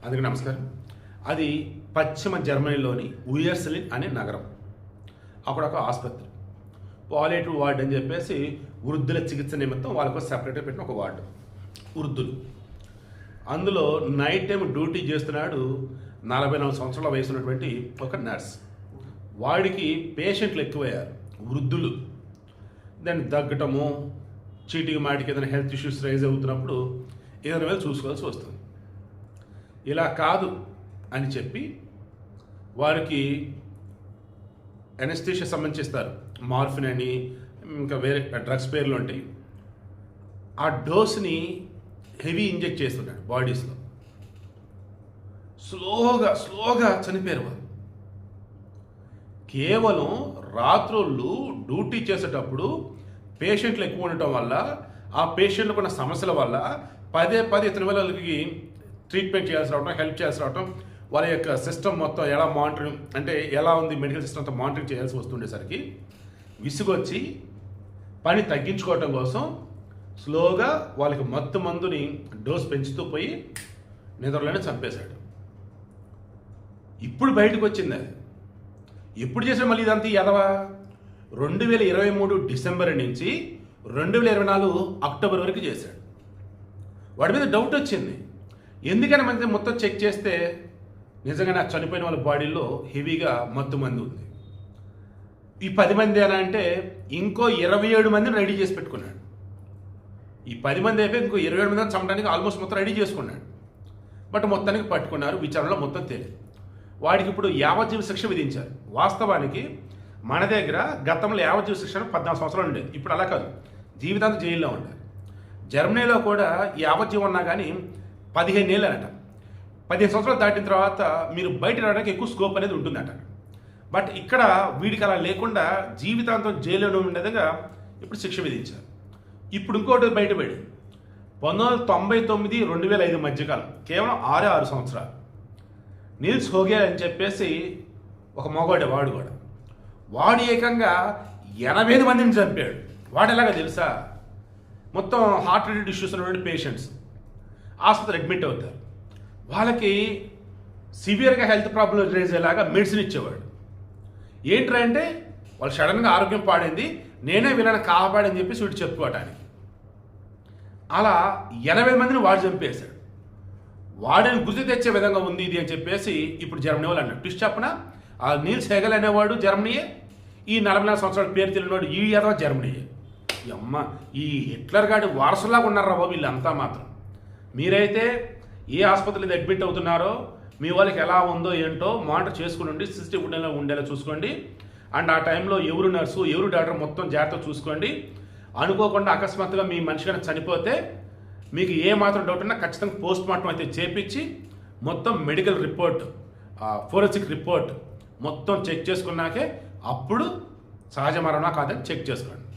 అందుకే నమస్కారం. అది పశ్చిమ జర్మనీలోని ఉయర్సలిన్ అనే నగరం. అక్కడ ఒక ఆసుపత్రి, పాలియేటివ్ వార్డ్ అని చెప్పేసి వృద్ధుల చికిత్స నిమిత్తం వాళ్ళకు సెపరేట్గా పెట్టిన ఒక వార్డు వృద్ధులు. అందులో నైట్ టైం డ్యూటీ చేస్తున్నాడు 44 సంవత్సరాల వయసు ఉన్నటువంటి ఒక నర్స్. వాడికి పేషెంట్లు ఎక్కువయ్యారు, వృద్ధులు. దాన్ని దగ్గటము, చీటికి మాటికి ఏదైనా హెల్త్ ఇష్యూస్ రైజ్ అవుతున్నప్పుడు ఏదైనా మీద చూసుకోవాల్సి వస్తుంది. ఇలా కాదు అని చెప్పి వారికి ఎనస్థీషియా సంబంధిస్తారు, మార్ఫిన్ అని ఇంకా వేరే డ్రగ్స్ పేర్లు ఉంటాయి. ఆ డోస్ని హెవీ ఇంజెక్ట్ చేస్తున్నాడు బాడీస్లో. స్లోగా చనిపోయారు వాళ్ళు. కేవలం రాత్రుళ్ళు డ్యూటీ చేసేటప్పుడు పేషెంట్లు ఎక్కువ ఉండటం వల్ల, ఆ పేషెంట్లకు ఉన్న సమస్యల వల్ల పదే ఇతని వాళ్ళకి ట్రీట్మెంట్ చేయాల్సి రావడం, హెల్ప్ చేయాల్సి రావడం, వాళ్ళ యొక్క సిస్టమ్ మొత్తం ఎలా మానిటరింగ్ అంటే ఎలా ఉంది మెడికల్ సిస్టమ్ అంతా మానిటరింగ్ చేయాల్సి వస్తుండేసరికి విసుగొచ్చి పని తగ్గించుకోవటం కోసం స్లోగా వాళ్ళకి మత్తు మందుని డోస్ పెంచుతూ పోయి నిద్రలోనే చంపేశాడు. ఇప్పుడు బయటకు వచ్చింది అది. ఎప్పుడు చేసాడు మళ్ళీ ఇదంతా ఎదవా? 2023 డిసెంబర్ నుంచి 2024 అక్టోబర్ వరకు చేశాడు. వాడి మీద డౌట్ వచ్చింది. ఎందుకని మంది మొత్తం చెక్ చేస్తే నిజంగానే చనిపోయిన వాళ్ళ బాడీలో హెవీగా మత్తు మంది ఉంది. ఈ 10 మంది ఎలా అంటే ఇంకో 27 మందిని రెడీ చేసి పెట్టుకున్నాడు. ఈ 10 మంది అయిపోయి ఇంకో 27 మందిని చంపడానికి ఆల్మోస్ట్ మొత్తం రెడీ చేసుకున్నాడు. బట్ మొత్తానికి పట్టుకున్నారు, విచారణలో మొత్తం తేలింది. వాడికి ఇప్పుడు యావజ్జీవ శిక్ష విధించారు. వాస్తవానికి మన దగ్గర గతంలో యావజ్జీవ శిక్ష 14 సంవత్సరాలు ఉండేది. ఇప్పుడు అలా కాదు, జీవితాంతం జైల్లో ఉండాలి. జర్మనీలో కూడా యావజ్జీవం ఉన్నా కానీ 15 ఏళ్ళు అనట. 15 సంవత్సరాలు దాటిన తర్వాత మీరు బయట రావడానికి ఎక్కువ స్కోప్ అనేది ఉంటుందట. బట్ ఇక్కడ వీడికి అలా లేకుండా జీవితాంతం జైల్లో ఉండేదిగా ఇప్పుడు శిక్ష విధించారు. ఇప్పుడు ఇంకోటి బయటపడి 1999 2005 మధ్యకాలం కేవలం 6 సంవత్సరాలు నీల్స్ హోగెల్ అని చెప్పేసి ఒక మగవాడు, వాడు ఏకంగా 80 మందిని చంపాడు. వాడు ఎలాగా తెలుసా? మొత్తం హార్ట్ రిలేటెడ్ ఇష్యూస్ ఉన్నటువంటి పేషెంట్స్ ఆసుపత్రి అడ్మిట్ అవుతారు. వాళ్ళకి సివియర్గా హెల్త్ ప్రాబ్లమ్ రేజ్ అయ్యేలాగా మెడిసిన్ ఇచ్చేవాడు. ఏంట్రా అంటే వాళ్ళు సడన్గా ఆరోగ్యం పాడైంది, నేనే వీళ్ళని కాపాడని చెప్పేసి వీడు చెప్పుకోవటానికి. అలా 80 మందిని వాడు చంపేశాడు. వాడిని గుర్తు తెచ్చే విధంగా ఉంది ఇది అని చెప్పేసి ఇప్పుడు జర్మనీ వాళ్ళు అన్నారు. ట్విస్ట్ చెప్పన, ఆ నీల్స్ హోగెల్ అనేవాడు జర్మనీయే, ఈ 44 సంవత్సరాల పేరు తెలియనివాడు ఈ ఏదో జర్మనీయే. అమ్మ, ఈ హిట్లర్ గాడి వారసులాగా ఉన్నారా బాబు వీళ్ళంతా మాత్రం. మీరైతే ఏ ఆసుపత్రిలో అడ్మిట్ అవుతున్నారో మీ వాళ్ళకి ఎలా ఉందో ఏంటో మానిటర్ చేసుకుని ఉండి సిస్టమ్ ఉండేలా చూసుకోండి. అండ్ ఆ టైంలో ఎవరు నర్సు ఎవరు డాక్టర్ మొత్తం జాగ్రత్తగా చూసుకోండి. అనుకోకుండా అకస్మాత్తుగా మీ మనిషి కనుక చనిపోతే మీకు ఏ మాత్రం డౌట్ ఉన్నా ఖచ్చితంగా పోస్ట్ మార్టం అయితే చేపించి మొత్తం మెడికల్ రిపోర్ట్, ఫోరెన్సిక్ రిపోర్ట్ మొత్తం చెక్ చేసుకున్నాకే అప్పుడు సహజ మరణమా కాదని చెక్ చేసుకోండి.